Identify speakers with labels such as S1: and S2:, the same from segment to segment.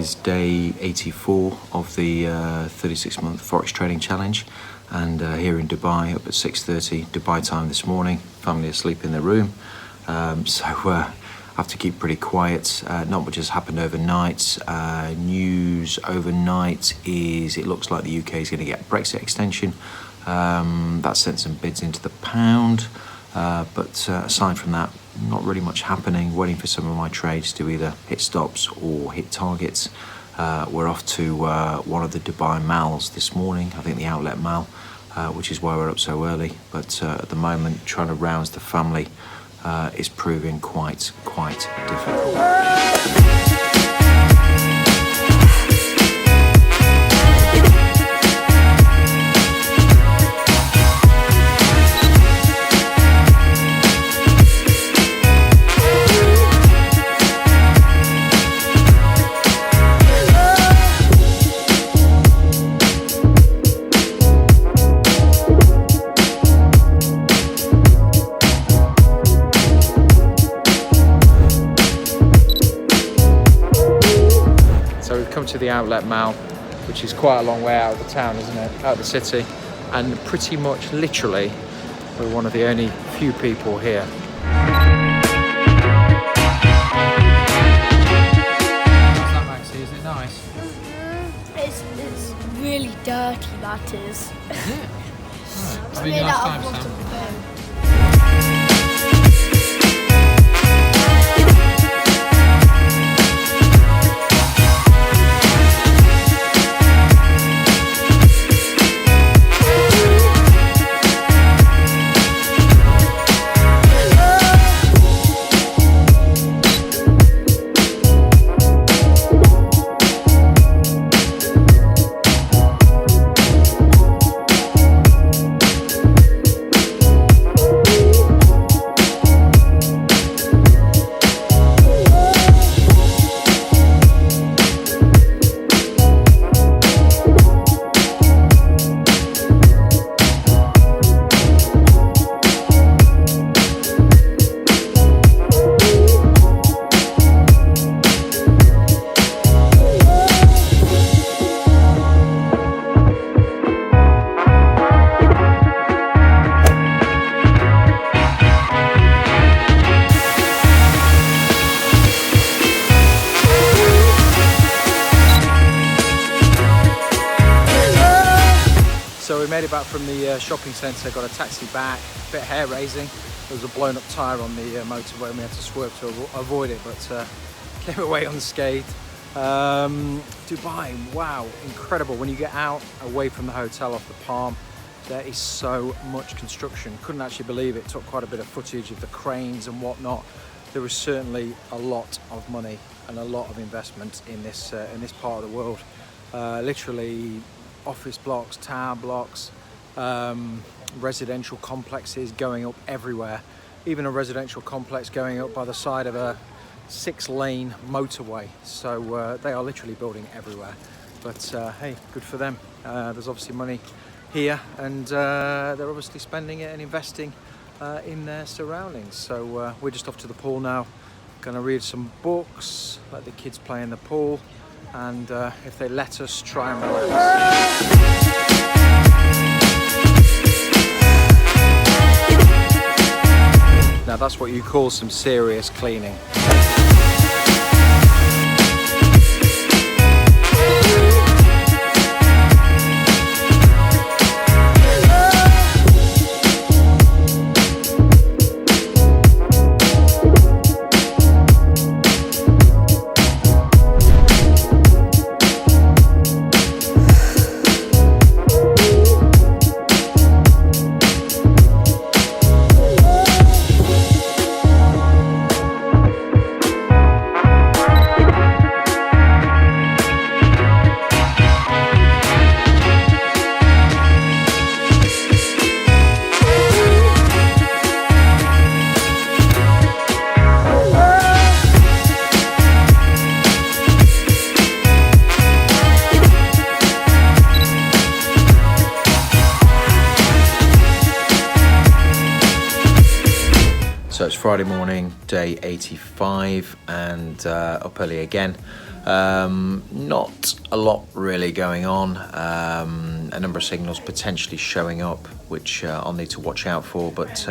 S1: is day 84 of the 36-month Forex trading challenge, and here in Dubai, up at 6:30 Dubai time this morning. Family asleep in their room, so I have to keep pretty quiet. Not much has happened overnight. News overnight is it looks like the UK is going to get Brexit extension. That sent some bids into the pound, but aside from that, not really much happening. Waiting for some of my trades to either hit stops or hit targets. We're off to one of the Dubai malls this morning, I think the outlet mall, which is why we're up so early. But at the moment, trying to rouse the family is proving quite difficult. Come to the outlet mall, which is quite a long way out of the town, isn't it? Out of the city, and pretty much literally we're one of the only few people here. How's that, Maxie? Is it nice?
S2: It's really dirty, that is.
S1: Is it? Right.
S2: It's
S1: Have you
S2: made
S1: last
S2: out
S1: time,
S2: of
S1: Sam?
S2: rotten bone.
S1: So we made it back from the shopping centre, got a taxi back, a bit hair raising. There was a blown up tyre on the motorway and we had to swerve to avoid it, but came away unscathed. Dubai, wow, incredible. When you get out away from the hotel off the Palm, there is so much construction. Couldn't actually believe it. Took quite a bit of footage of the cranes and whatnot. There was certainly a lot of money and a lot of investment in this part of the world. Literally office blocks, tower blocks, residential complexes going up everywhere. Even a residential complex going up by the side of a 6-lane motorway. So they are literally building everywhere. But hey, good for them. There's obviously money here, and they're obviously spending it and investing in their surroundings. So we're just off to the pool now. Gonna read some books, let the kids play in the pool, and if they let us, try and relax. Now that's what you call some serious cleaning. So it's Friday morning, day 85, and up early again. Not a lot really going on. A number of signals potentially showing up, which I'll need to watch out for. But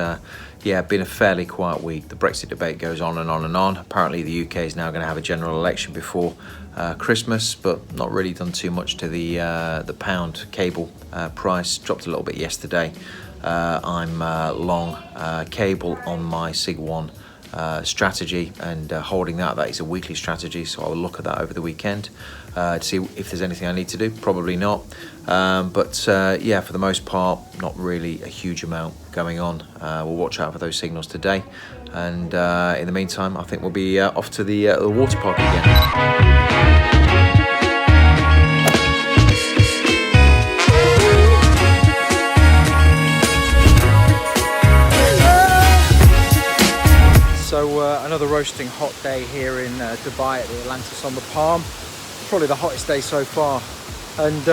S1: yeah, been a fairly quiet week. The Brexit debate goes on and on and on. Apparently the UK is now going to have a general election before Christmas, but not really done too much to the pound cable price. Dropped a little bit yesterday. I'm long cable on my SIG1 strategy and holding that is a weekly strategy, so I'll look at that over the weekend to see if there's anything I need to do. Probably not, but yeah, for the most part, not really a huge amount going on. We'll watch out for those signals today, and in the meantime, I think we'll be off to the water park again. So another roasting hot day here in Dubai at the Atlantis on the Palm. Probably the hottest day so far. And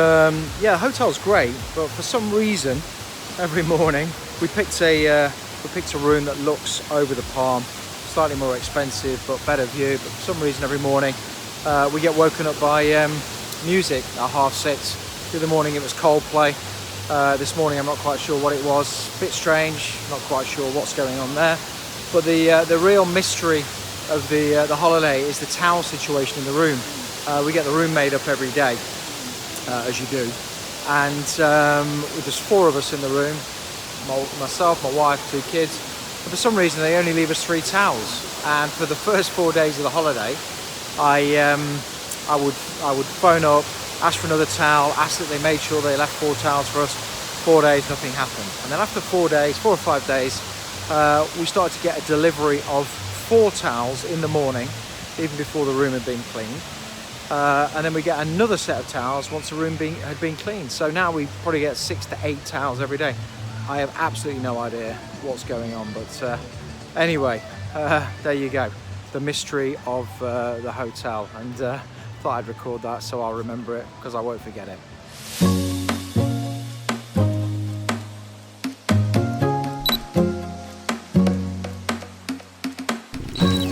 S1: yeah, the hotel's great, but for some reason, every morning we picked a room that looks over the Palm. Slightly more expensive, but better view. But for some reason, every morning we get woken up by music at 6:30. The other morning it was Coldplay. This morning I'm not quite sure what it was. A bit strange. Not quite sure what's going on there. But the real mystery of the holiday is the towel situation in the room. We get the room made up every day, as you do, and there's 4 of us in the room, myself, my wife, 2 kids. But for some reason, they only leave us 3 towels. And for the first 4 days of the holiday, I would phone up, ask for another towel, ask that they made sure they left 4 towels for us. 4 days, nothing happened. And then after 4 or 5 days. We started to get a delivery of 4 towels in the morning, even before the room had been cleaned. And then we get another set of towels once the room had been cleaned. So now we probably get 6 to 8 towels every day. I have absolutely no idea what's going on, but anyway, there you go. The mystery of the hotel. And thought I'd record that so I'll remember it, because I won't forget it.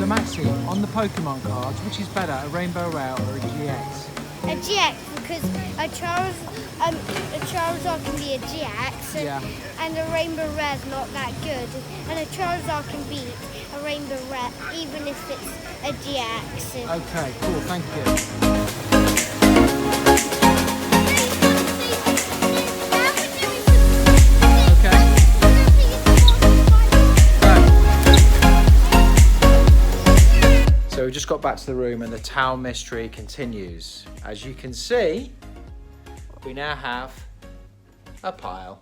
S1: Maxi, on the Pokemon cards, which is better, a Rainbow Rare or a GX?
S2: A GX, because a Charizard can be a GX, and a Rainbow Rare is not that good. And a Charizard can beat a Rainbow Rare, even if it's a GX.
S3: Okay, cool, thank you. So we just got back to the room and the towel mystery continues. As you can see, we now have a pile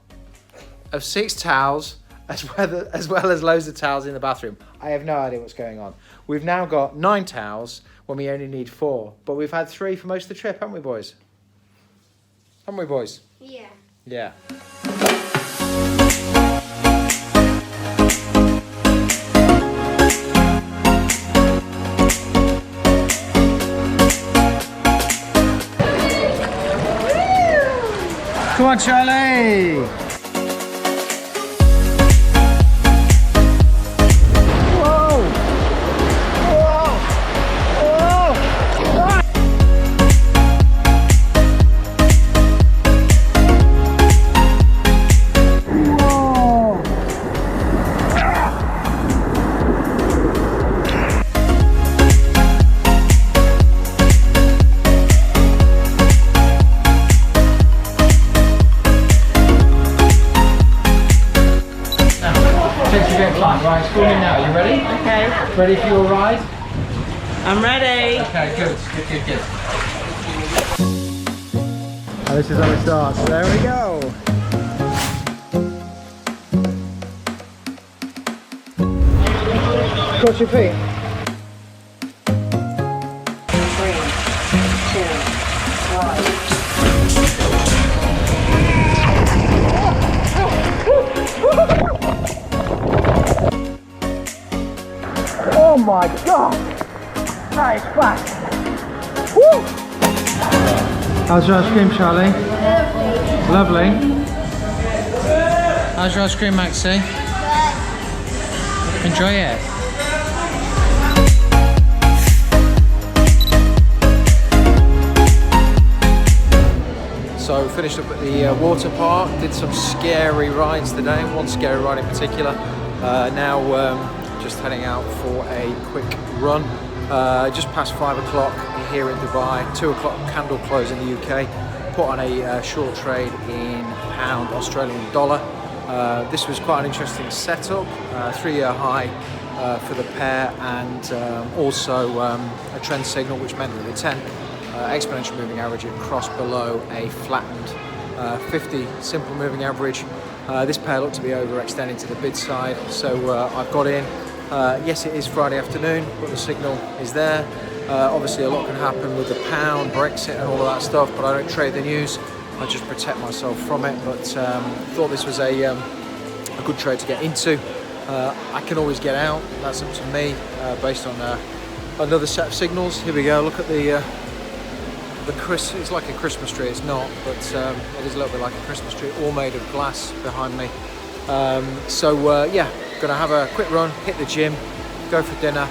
S3: of 6 towels as well as loads of towels in the bathroom. I have no idea what's going on. We've now got 9 towels when we only need 4, but we've had 3 for most of the trip, haven't we, boys? Haven't we, boys?
S2: Yeah.
S3: Yeah. Come on, Charlie! Whoa! Whoa! Whoa! Right, it's falling now. Are you ready?
S4: Okay.
S3: Ready for your ride?
S4: I'm ready.
S3: Okay, good. Good. And this is how it starts. There we go. Cross your feet.
S4: 3, 2, 1.
S3: Oh my god! That is fast! Woo! How's your ice cream, Charlie? Lovely. How's your ice cream, Maxie? Enjoy it. So finished up at the water park, did some scary rides today, one scary ride in particular. Now just heading out for a quick run. Just past 5 o'clock here in Dubai, 2 o'clock candle close in the UK. Put on a short trade in pound Australian dollar. This was quite an interesting setup, 3-year high for the pair, and also a trend signal, which meant that the 10 exponential moving average had crossed below a flattened 50 simple moving average. This pair looked to be overextending to the bid side, so I've got in. Yes, it is Friday afternoon, but the signal is there. Obviously a lot can happen with the pound, Brexit and all of that stuff, but I don't trade the news. I just protect myself from it, but thought this was a good trade to get into. I can always get out, that's up to me, based on another set of signals. Here we go, look at it's like a Christmas tree, it's not, but it is a little bit like a Christmas tree, all made of glass behind me. Yeah, gonna have a quick run, hit the gym, go for dinner,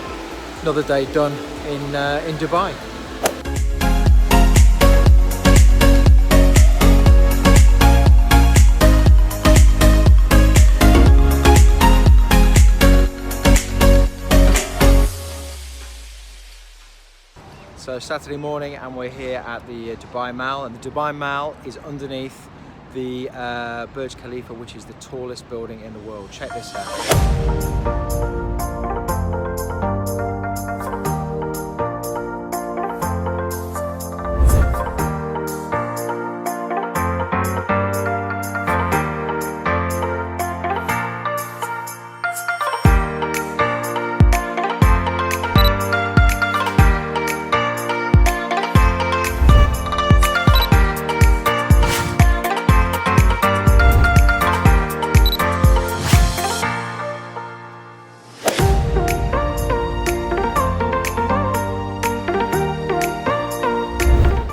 S3: another day done in Dubai. So Saturday morning, and we're here at the Dubai Mall, and the Dubai Mall is underneath the Burj Khalifa, which is the tallest building in the world. Check this out.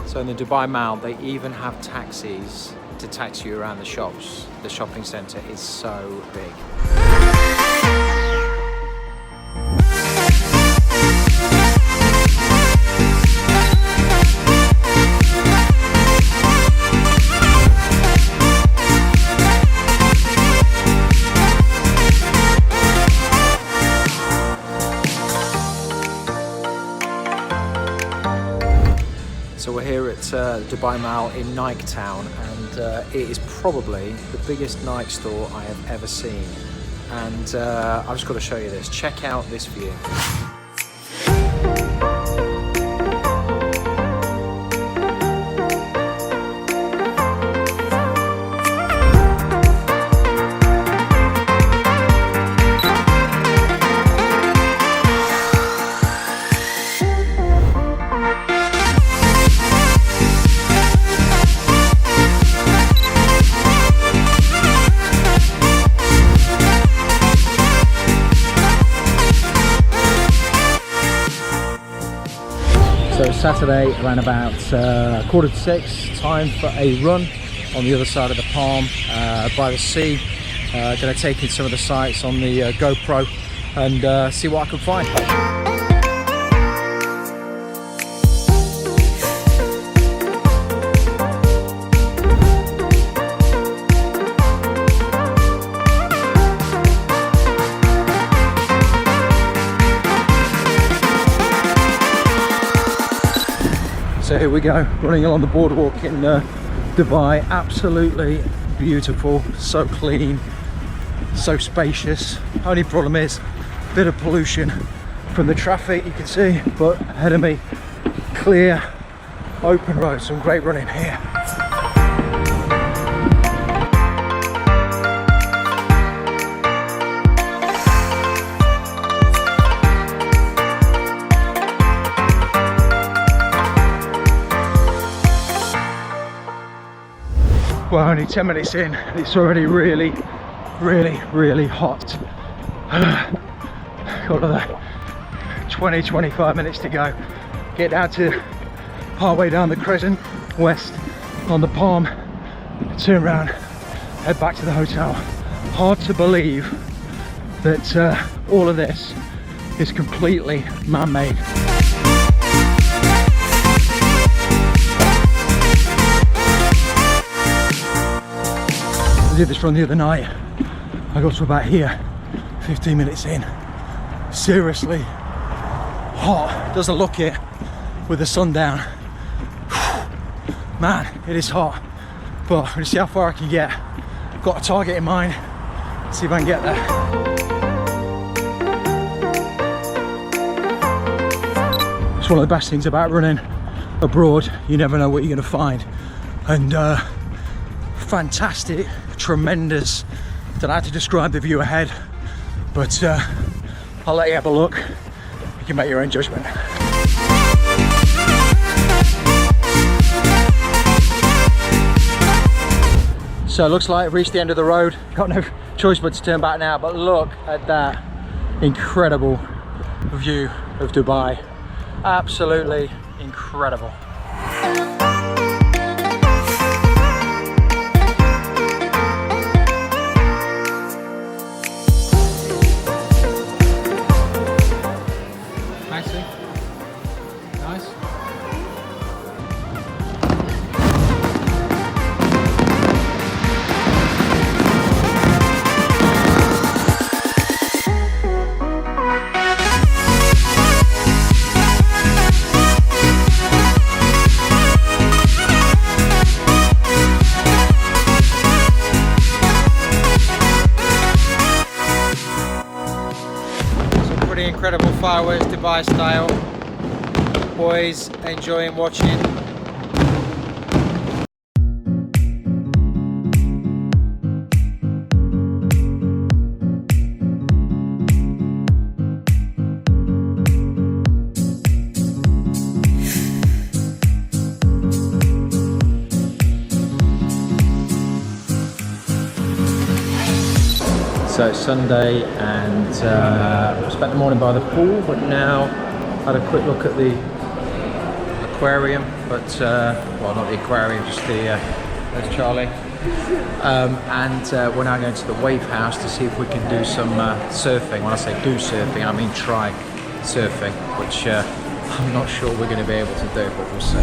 S3: So in the Dubai Mall, they even have taxis to taxi you around the shops. The shopping centre is so big. So we're here at Dubai Mall in Nike Town, and it is probably the biggest Nike store I have ever seen. And I've just got to show you this. Check out this view. So Saturday around about 5:45, time for a run on the other side of the Palm by the sea. Going to take in some of the sights on the GoPro and see what I can find. So here we go, running along the boardwalk in Dubai. Absolutely beautiful, so clean, so spacious. Only problem is a bit of pollution from the traffic, you can see, but ahead of me, clear, open road, some great running here. Well, only 10 minutes in, it's already really hot. Got another 20-25 minutes to go. Get down to partway down the crescent, west on the Palm, turn around, head back to the hotel. Hard to believe that all of this is completely man-made.
S5: did this run the other night, I got to about here, 15 minutes in. Seriously hot. Doesn't look it with the sun down. Man, it is hot. But we're gonna see how far I can get. Got a target in mind. See if I can get there. It's one of the best things about running abroad. You never know what you're gonna find. And fantastic, tremendous. Don't know how to describe the view ahead, but I'll let you have a look. You can make your own judgment. So it looks like I've reached the end of the road. Got no choice but to turn back now, but look at that incredible view of Dubai. Absolutely incredible. Nice. Pretty incredible fireworks, Dubai style. Boys enjoying watching. So it's Sunday and spent the morning by the pool, but now had a quick look at the aquarium, but well, not the aquarium, just the there's Charlie. And we're now going to the wave house to see if we can do some surfing. When I say do surfing, I mean try surfing, which I'm not sure we're going to be able to do, but we'll see.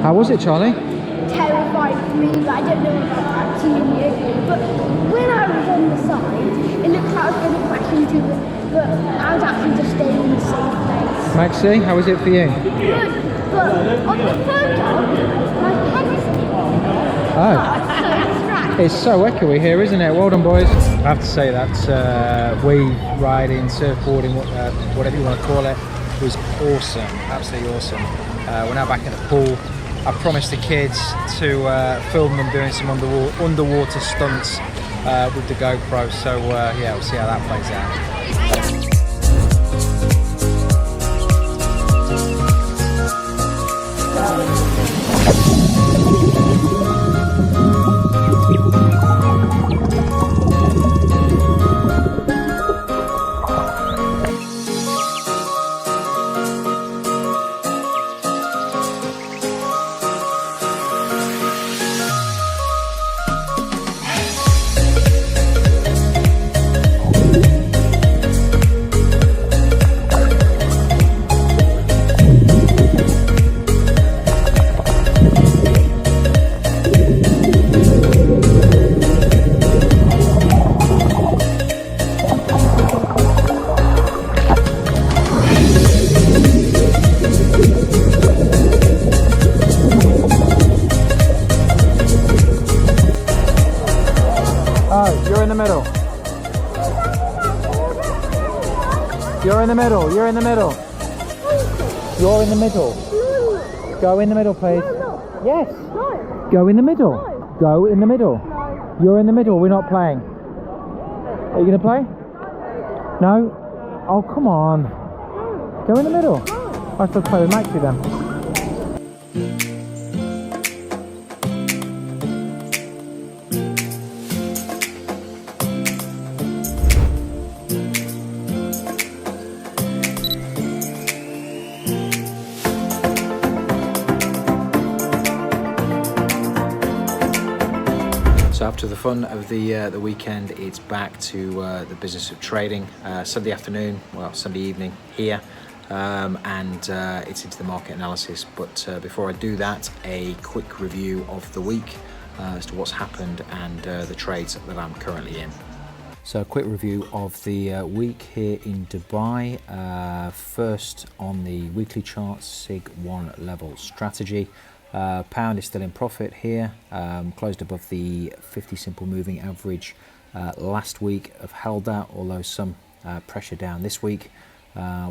S5: How was it, Charlie?
S2: Terrified for me, but I don't know about actually you. But when I was on the side, it looked like I was going to crash into it, but I was actually just staying in the safe place.
S5: Maxie, how was it for you?
S2: Good, but on the photo, my head's
S5: It's so echoey here, isn't it? Well done, boys. I have to say that wave riding, surfboarding, whatever you want to call it, was awesome. Absolutely awesome. We're now back at the pool. I promised the kids to film them doing some underwater stunts with the GoPro, so yeah, we'll see how that plays out. the middle. You're in the middle. You're in the middle.
S2: No.
S5: Go in the middle, please.
S2: No.
S5: Yes.
S2: No.
S5: Go in the middle.
S2: No.
S5: Go in the middle.
S2: No.
S5: You're in the middle. We're not playing. Are you going to play? No? Oh, come on. Go in the middle. I still play with Maxi then.
S3: So after the fun of the weekend, it's back to the business of trading. Sunday afternoon, well, Sunday evening here, and it's into the market analysis. But before I do that, a quick review of the week as to what's happened and the trades that I'm currently in. So a quick review of the week here in Dubai. First on the weekly chart, SIG 1 level strategy. Pound is still in profit here, closed above the 50 simple moving average last week. Have held that, although some pressure down this week,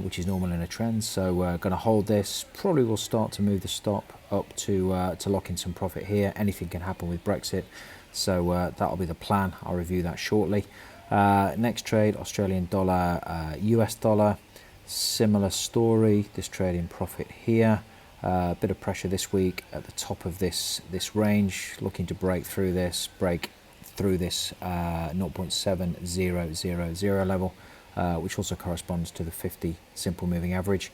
S3: which is normal in a trend. So going to hold this. Probably will start to move the stop up to lock in some profit here. Anything can happen with Brexit, so that'll be the plan. I'll review that shortly. Next trade, Australian dollar, US dollar. Similar story. This trade in profit here. A bit of pressure this week at the top of this range, looking to break through this 0.7000 level, which also corresponds to the 50 simple moving average.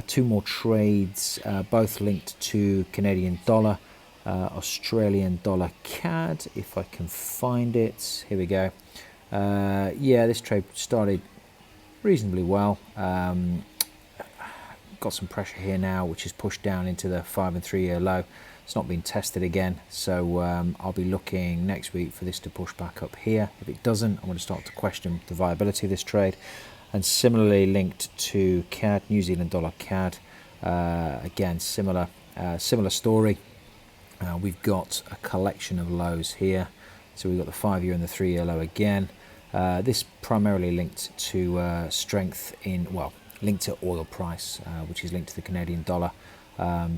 S3: Two more trades, both linked to Canadian dollar, Australian dollar CAD, if I can find it. Here we go. Yeah, this trade started reasonably well. Got some pressure here now, which is pushed down into the 5 and 3 year low. It's not been tested again, so I'll be looking next week for this to push back up here. If it doesn't, I'm going to start to question the viability of this trade. And similarly linked to CAD, New Zealand dollar CAD, again similar story. We've got a collection of lows here, so we've got the 5 year and the 3 year low again. This primarily linked to strength in, well, linked to oil price, which is linked to the Canadian dollar.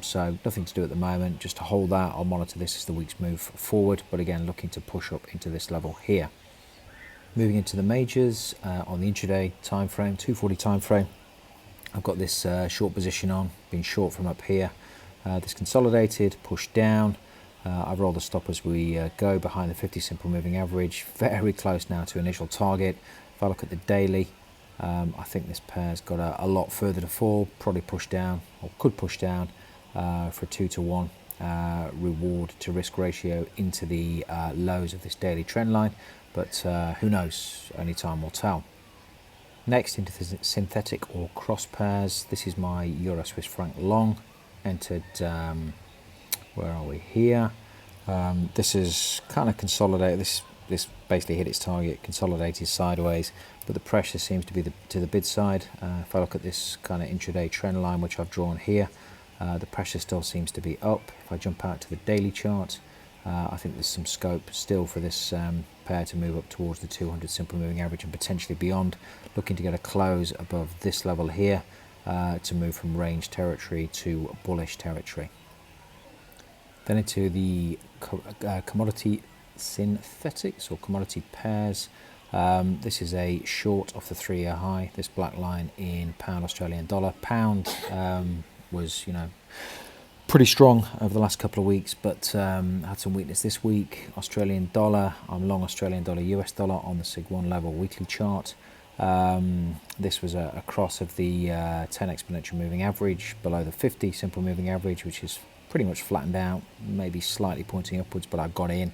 S3: So nothing to do at the moment, just to hold that. I'll monitor this as the weeks move forward, but again looking to push up into this level here. Moving into the majors on the intraday time frame, 240 time frame. I've got this short position on, been short from up here. This consolidated, pushed down. I've rolled the stop as we go behind the 50 simple moving average, very close now to initial target. If I look at the daily, I think this pair's got a lot further to fall, probably push down, or could push down for a 2-to-1 reward to risk ratio into the lows of this daily trend line, but who knows, only time will tell. Next, into the synthetic or cross pairs. This is my Euro Swiss franc long, entered, where are we here? This is kind of consolidated, this basically hit its target, consolidated sideways, but the pressure seems to be to the bid side. If I look at this kind of intraday trend line, which I've drawn here, the pressure still seems to be up. If I jump out to the daily chart, I think there's some scope still for this pair to move up towards the 200 simple moving average and potentially beyond. Looking to get a close above this level here to move from range territory to bullish territory. Then into the commodity synthetics or commodity pairs. This is a short off the 3 year high, this black line in pound Australian dollar. Pound was, pretty strong over the last couple of weeks, but had some weakness this week. Australian dollar, I'm long Australian dollar, US dollar on the SIG 1 level weekly chart. This was a cross of the 10 exponential moving average below the 50 simple moving average, which is pretty much flattened out, maybe slightly pointing upwards, but I got in.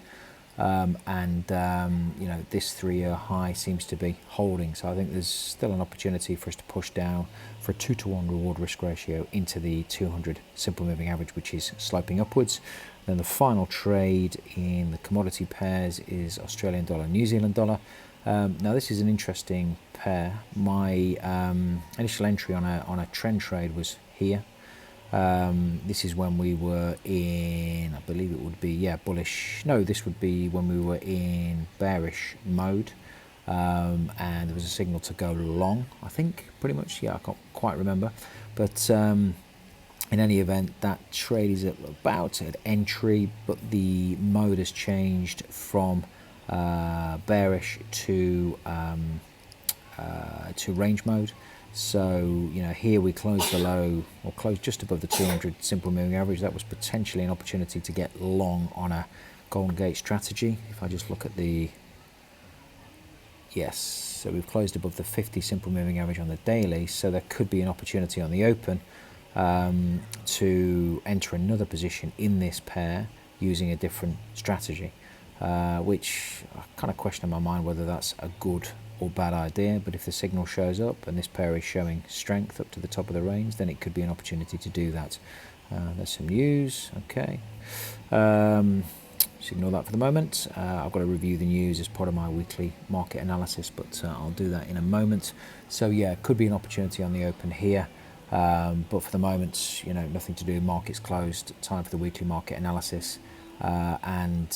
S3: This 3 year high seems to be holding, so I think there's still an opportunity for us to push down for a 2-to-1 reward risk ratio into the 200 simple moving average, which is sloping upwards. Then the final trade in the commodity pairs is Australian dollar, New Zealand dollar. Now this is an interesting pair. My initial entry on a trend trade was here. This is when we were in, I believe it would be, bullish. No, this would be when we were in bearish mode.
S5: and there was a signal to go long, I think, pretty much. Yeah, I can't quite remember, but in any event, that trade is about at entry, but the mode has changed from bearish to range mode. So, you know, here we closed below, or closed just above the 200 simple moving average. That was potentially an opportunity to get long on a Golden Gate strategy. If I just look at the, yes, so we've closed above the 50 simple moving average on the daily, so there could be an opportunity on the open to enter another position in this pair using a different strategy, which I kind of question in my mind whether that's a good or bad idea. But if the signal shows up and this pair is showing strength up to the top of the range, then it could be an opportunity to do that. There's some news. Okay, just ignore that for the moment. I've got to review the news as part of my weekly market analysis, but I'll do that in a moment. So yeah, it could be an opportunity on the open here. But for the moment, you know, nothing to do. Market's closed. Time for the weekly market analysis, and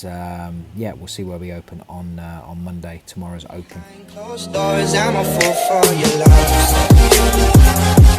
S5: yeah, we'll see where we open on Monday. Tomorrow's open.
S6: Closed doors, I'm a fool for your love.